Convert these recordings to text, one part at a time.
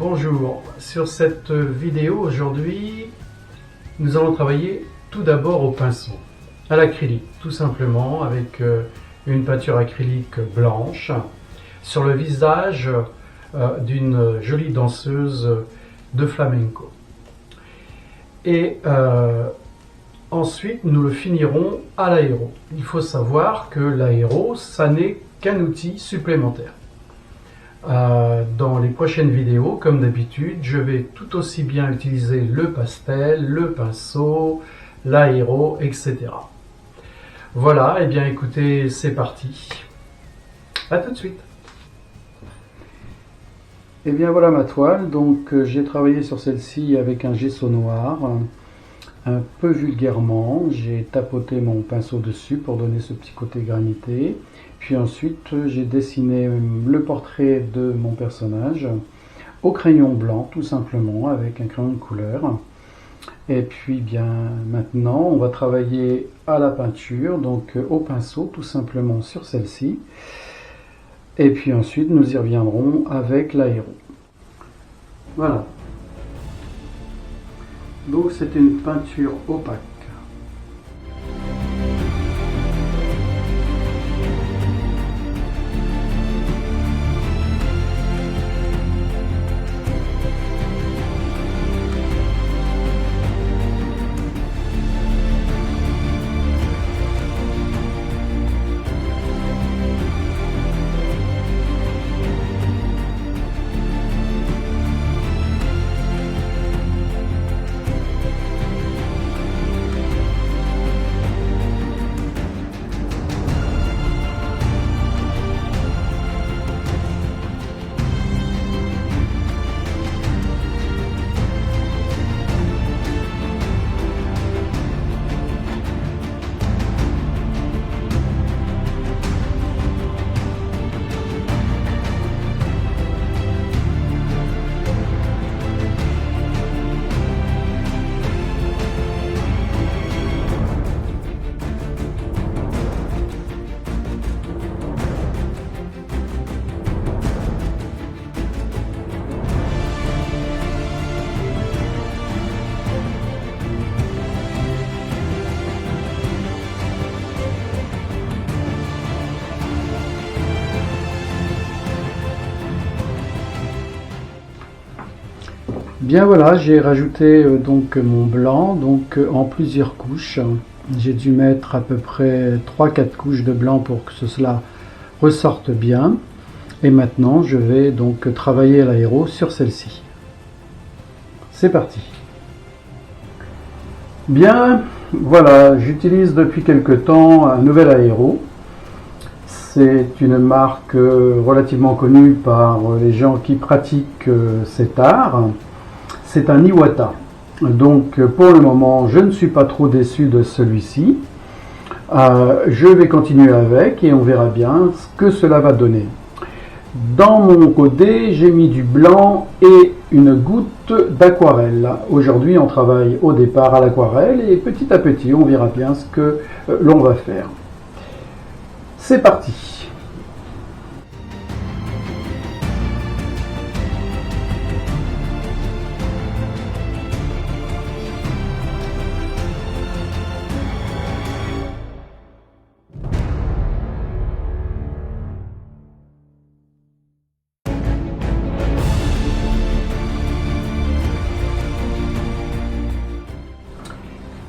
Bonjour, sur cette vidéo aujourd'hui, nous allons travailler tout d'abord au pinceau, à l'acrylique, tout simplement avec une peinture acrylique blanche sur le visage d'une jolie danseuse de flamenco. Et ensuite, nous le finirons à l'aéro. Il faut savoir que l'aéro, ça n'est qu'un outil supplémentaire. Dans les prochaines vidéos, comme d'habitude, je vais tout aussi bien utiliser le pastel, le pinceau, l'aéro, etc. Voilà, et bien écoutez, c'est parti. À tout de suite. Et bien voilà ma toile, donc j'ai travaillé sur celle-ci avec un gesso noir, un peu vulgairement, j'ai tapoté mon pinceau dessus pour donner ce petit côté granité. Puis ensuite, j'ai dessiné le portrait de mon personnage au crayon blanc, tout simplement, avec un crayon de couleur. Et puis, bien, maintenant, on va travailler à la peinture, donc au pinceau, tout simplement sur celle-ci. Et puis ensuite, nous y reviendrons avec l'aéro. Voilà. Donc, c'est une peinture opaque. Bien voilà, j'ai rajouté donc mon blanc donc en plusieurs couches. J'ai dû mettre à peu près 3-4 couches de blanc pour que cela ressorte bien. Et maintenant, je vais donc travailler à l'aéro sur celle-ci. C'est parti. Bien, voilà, j'utilise depuis quelque temps un nouvel aéro. C'est une marque relativement connue par les gens qui pratiquent cet art. C'est un Iwata. Donc pour le moment, je ne suis pas trop déçu de celui-ci. Je vais continuer avec et on verra bien ce que cela va donner. Dans mon godet, j'ai mis du blanc et une goutte d'aquarelle. Aujourd'hui, on travaille au départ à l'aquarelle et petit à petit, on verra bien ce que l'on va faire. C'est parti!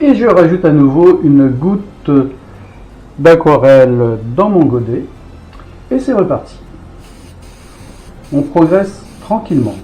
Et je rajoute à nouveau une goutte d'aquarelle dans mon godet. Et c'est reparti. On progresse tranquillement.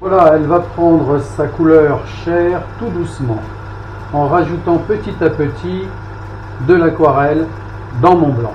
Voilà, elle va prendre sa couleur chair tout doucement, en rajoutant petit à petit de l'aquarelle dans mon blanc.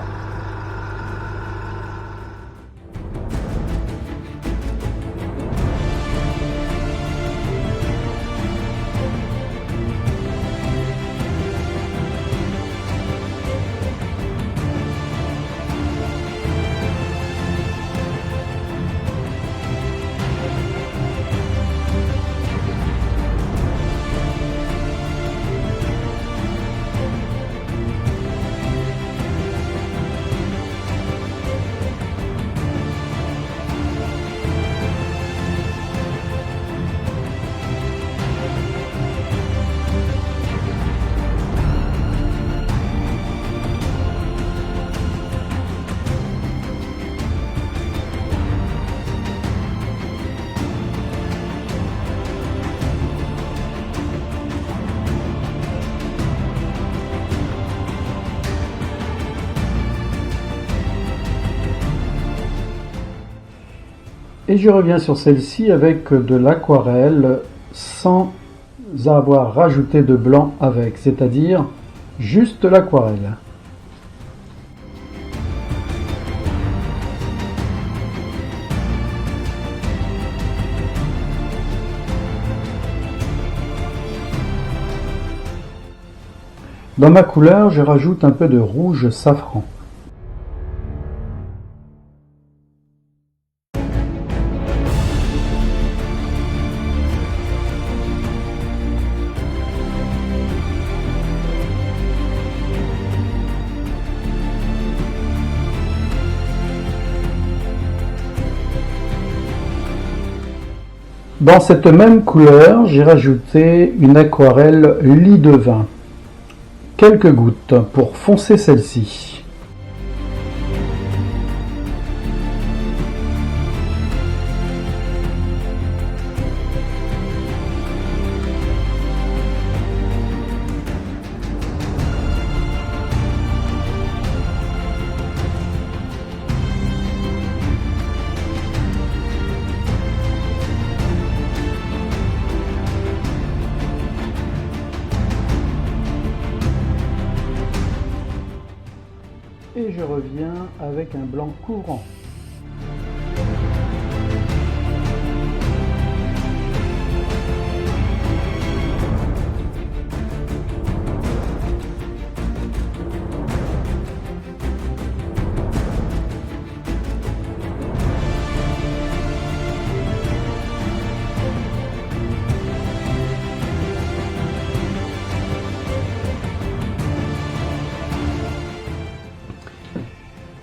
Et je reviens sur celle-ci avec de l'aquarelle sans avoir rajouté de blanc avec, c'est-à-dire juste l'aquarelle. Dans ma couleur, je rajoute un peu de rouge safran. Dans cette même couleur, j'ai rajouté une aquarelle lit de vin. Quelques gouttes pour foncer celle-ci. Et je reviens avec un blanc courant.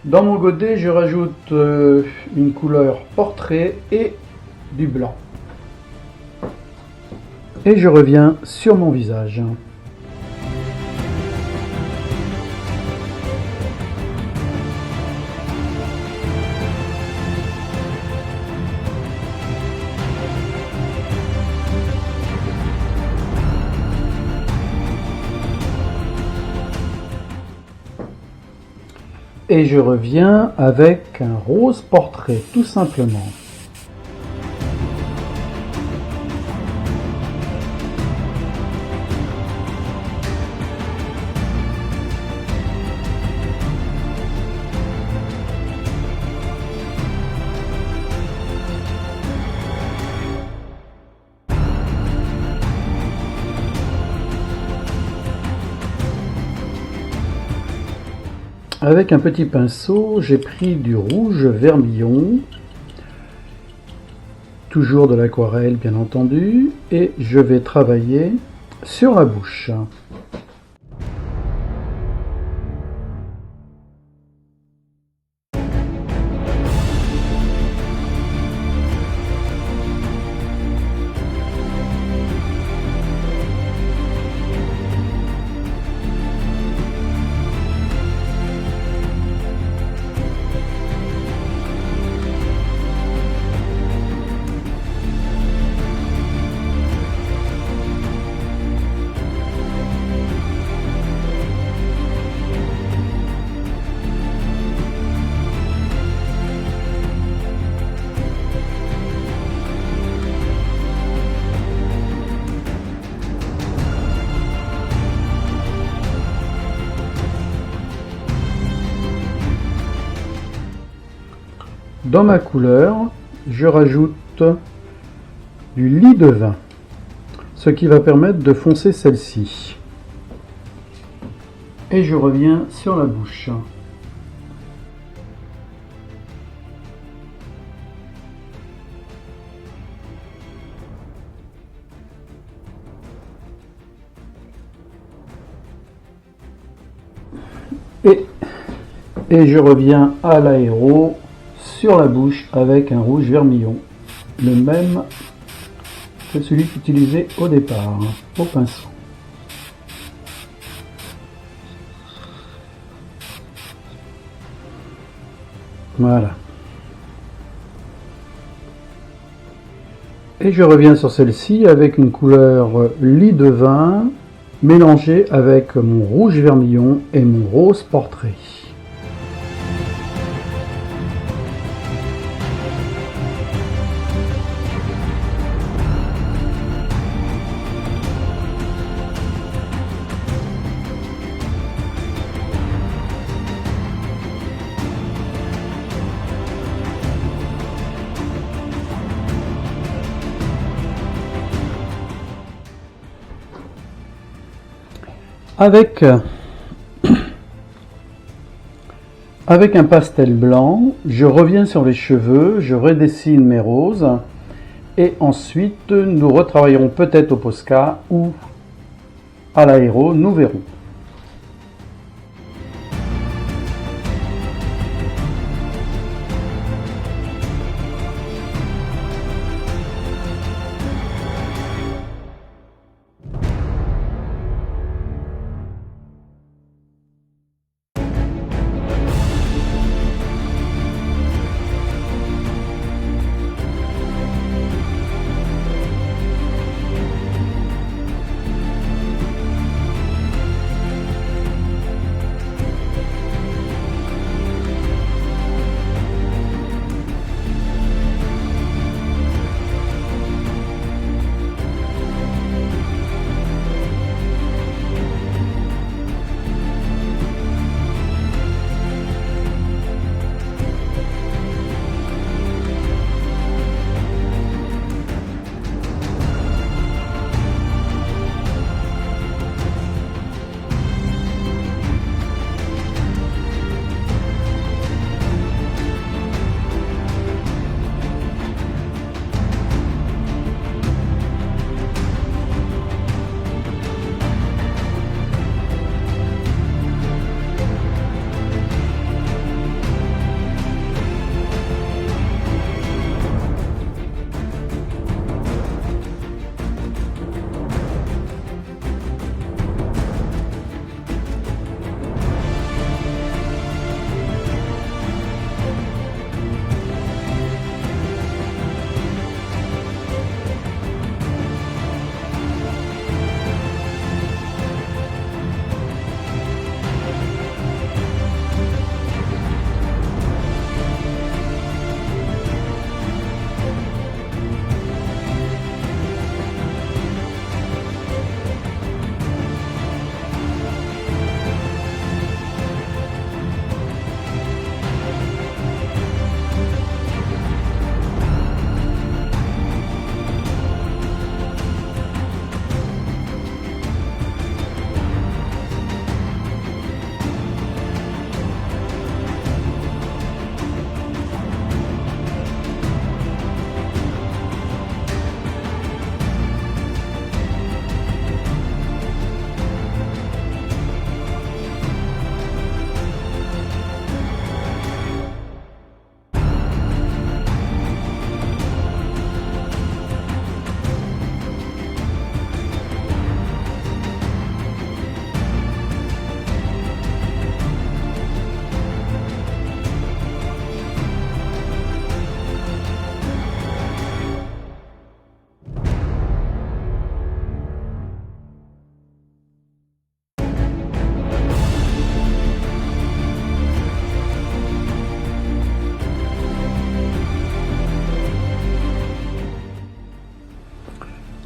Dans mon godet, je rajoute une couleur portrait et du blanc. Et je reviens sur mon visage. Et je reviens avec un rose portrait, tout simplement. Avec un petit pinceau, j'ai pris du rouge vermillon, toujours de l'aquarelle bien entendu, et je vais travailler sur la bouche. dans ma couleur, je rajoute du lit de vin, ce qui va permettre de foncer celle-ci. Et je reviens sur la bouche. Et je reviens à l'aéro sur la bouche avec un rouge vermillon, le même que celui qu'utilisé au départ, au pinceau. Voilà. Et je reviens sur celle-ci avec une couleur lit de vin mélangée avec mon rouge vermillon et mon rose portrait. Avec un pastel blanc, je reviens sur les cheveux, je redessine mes roses et ensuite nous retravaillerons peut-être au Posca ou à l'aéro, nous verrons.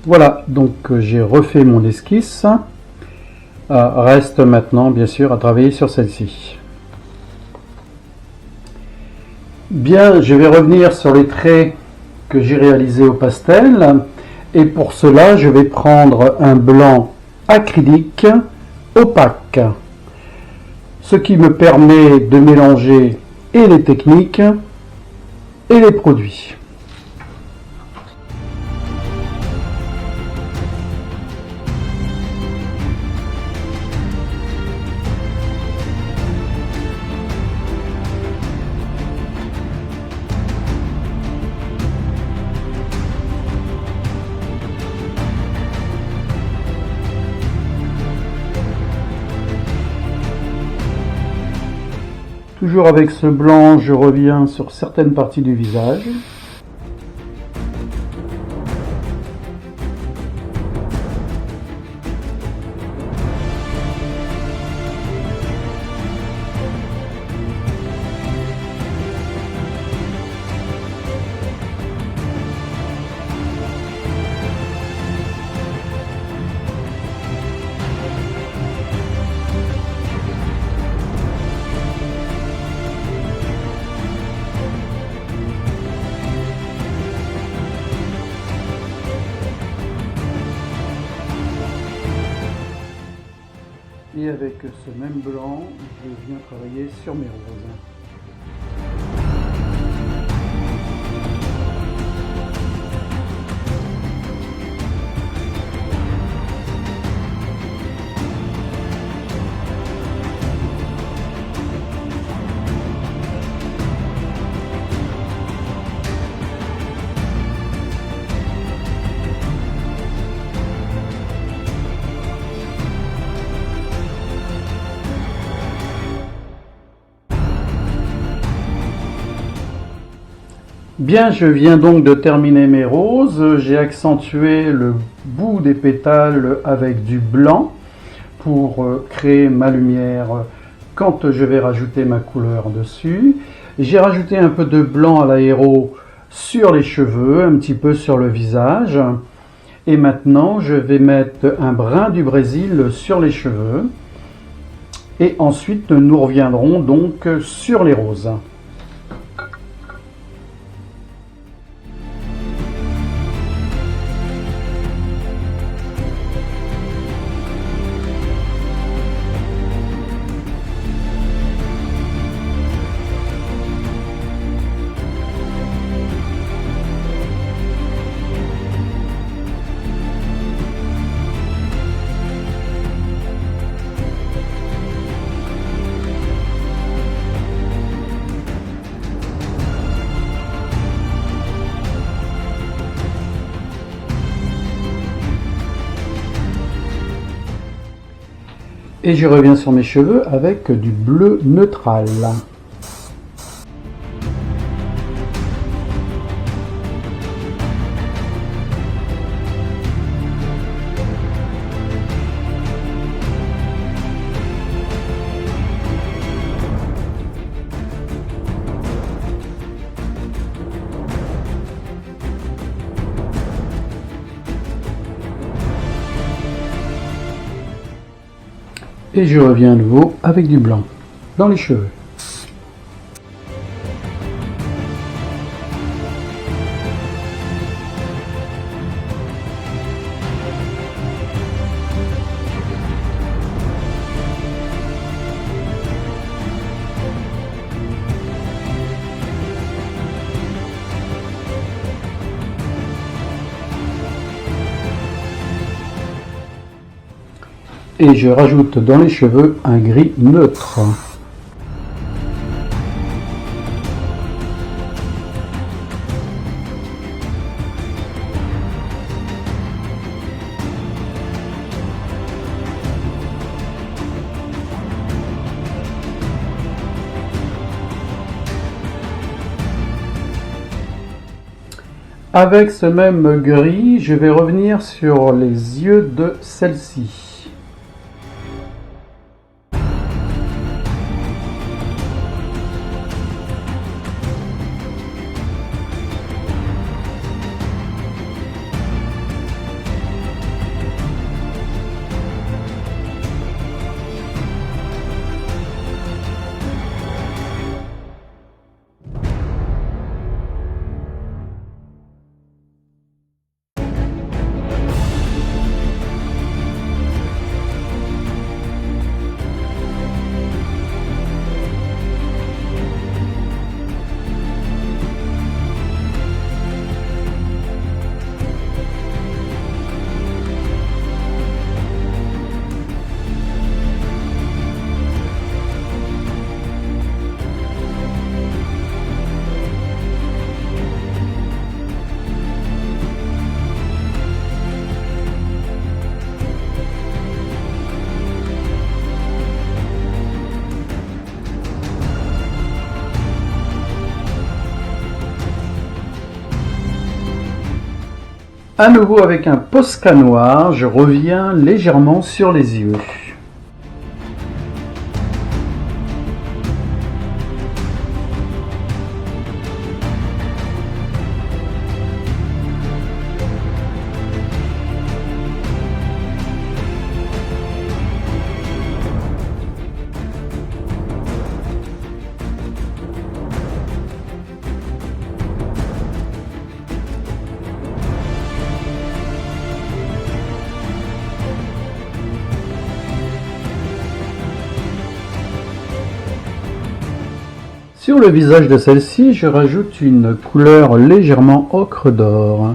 Voilà, donc j'ai refait mon esquisse. Reste maintenant, bien sûr, à travailler sur celle-ci. Bien, je vais revenir sur les traits que j'ai réalisés au pastel. Et pour cela, je vais prendre un blanc acrylique opaque, ce qui me permet de mélanger et les techniques et les produits. Toujours avec ce blanc, je reviens sur certaines parties du visage. Et avec ce même blanc, je viens travailler sur mes roses. Bien, je viens donc de terminer mes roses. J'ai accentué le bout des pétales avec du blanc pour créer ma lumière quand je vais rajouter ma couleur dessus. J'ai rajouté un peu de blanc à l'aéro sur les cheveux, un petit peu sur le visage. Et maintenant, je vais mettre un brin du Brésil sur les cheveux. Et ensuite, nous reviendrons donc sur les roses. Et je reviens sur mes cheveux avec du bleu neutral. Et je reviens à nouveau avec du blanc dans les cheveux. Et je rajoute dans les cheveux un gris neutre. Avec ce même gris, je vais revenir sur les yeux de celle-ci. À nouveau avec un Posca noir, je reviens légèrement sur les yeux. Sur le visage de celle-ci, je rajoute une couleur légèrement ocre d'or.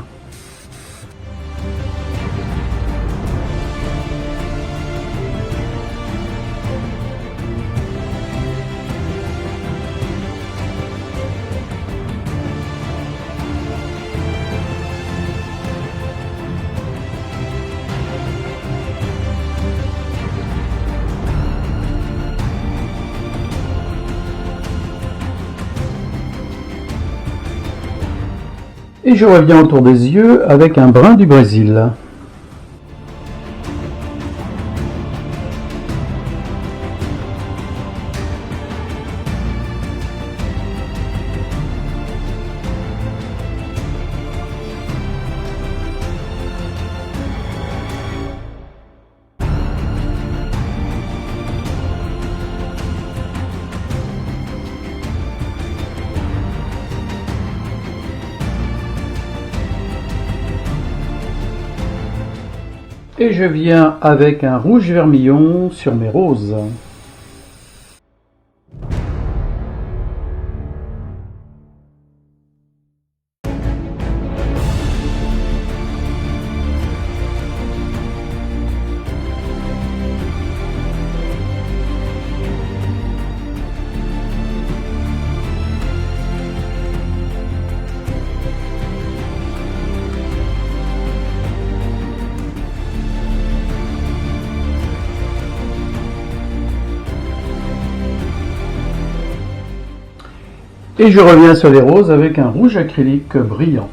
Et je reviens autour des yeux avec un brun du Brésil. Et je viens avec un rouge vermillon sur mes roses. Et je reviens sur les roses avec un rouge acrylique brillant.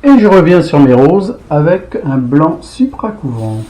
Et je reviens sur mes roses avec un blanc supracouvrant.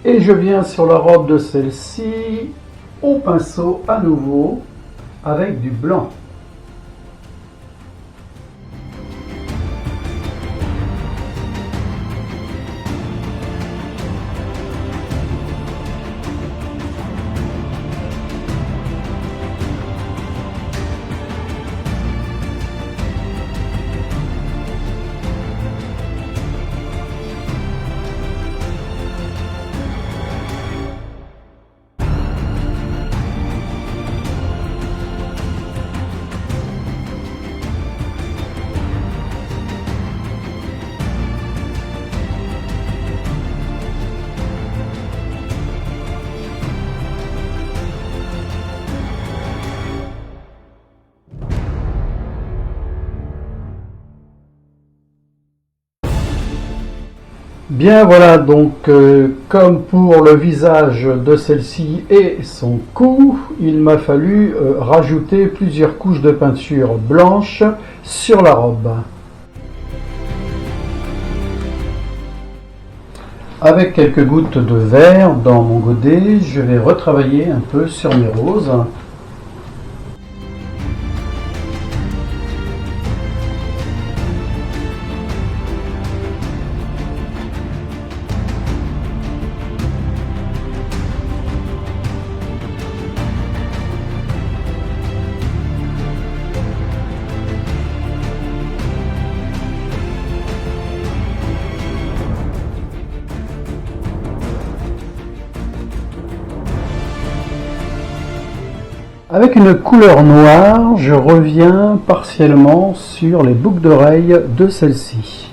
Et je viens sur la robe de celle-ci au pinceau à nouveau avec du blanc. Bien voilà, donc comme pour le visage de celle-ci et son cou, il m'a fallu rajouter plusieurs couches de peinture blanche sur la robe. Avec quelques gouttes de verre dans mon godet, je vais retravailler un peu sur mes roses. Avec une couleur noire, je reviens partiellement sur les boucles d'oreilles de celle-ci.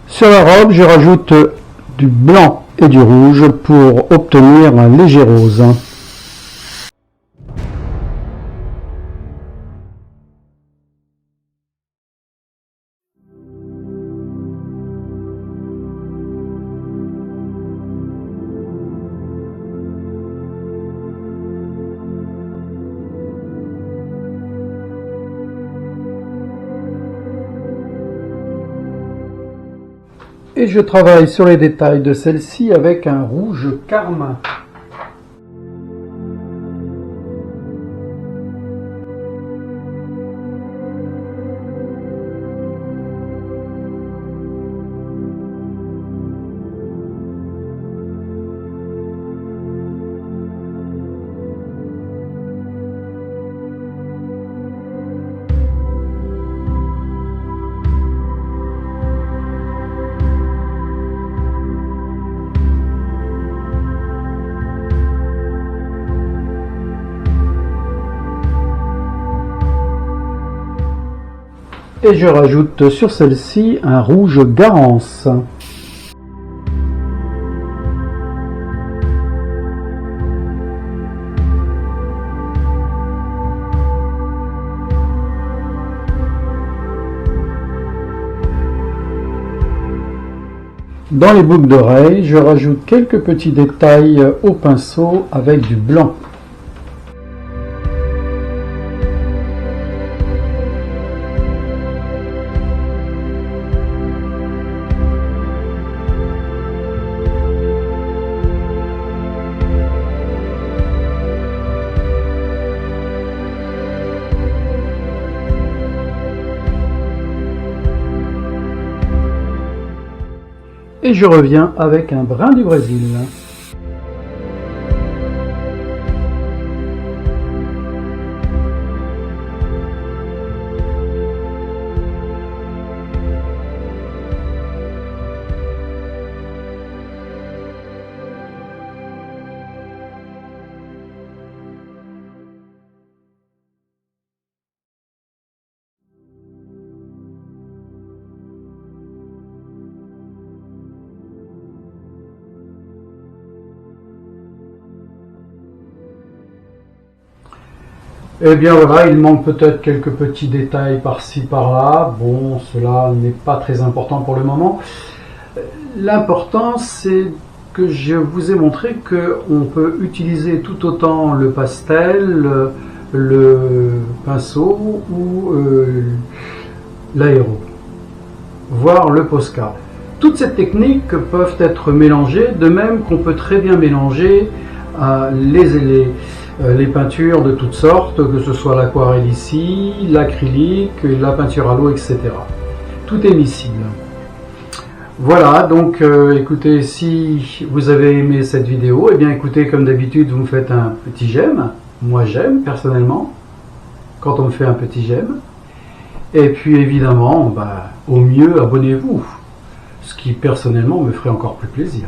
Sur la robe, je rajoute du blanc et du rouge pour obtenir un léger rose. Et je travaille sur les détails de celle-ci avec un rouge carmin. Et je rajoute sur celle-ci un rouge Garance. Dans les boucles d'oreilles, je rajoute quelques petits détails au pinceau avec du blanc. Et je reviens avec un brin du Brésil. Eh bien voilà, il manque peut-être quelques petits détails par-ci par-là. Bon, cela n'est pas très important pour le moment. L'important, c'est que je vous ai montré qu'on peut utiliser tout autant le pastel, le pinceau ou l'aéro, voire le Posca. Toutes ces techniques peuvent être mélangées, de même qu'on peut très bien mélanger les peintures de toutes sortes, que ce soit l'aquarelle ici, l'acrylique, la peinture à l'eau, etc. Tout est miscible. Voilà, donc écoutez, si vous avez aimé cette vidéo, eh bien écoutez, comme d'habitude, vous me faites un petit j'aime. Moi j'aime personnellement, quand on me fait un petit j'aime. Et puis évidemment, au mieux, abonnez-vous, ce qui personnellement me ferait encore plus plaisir.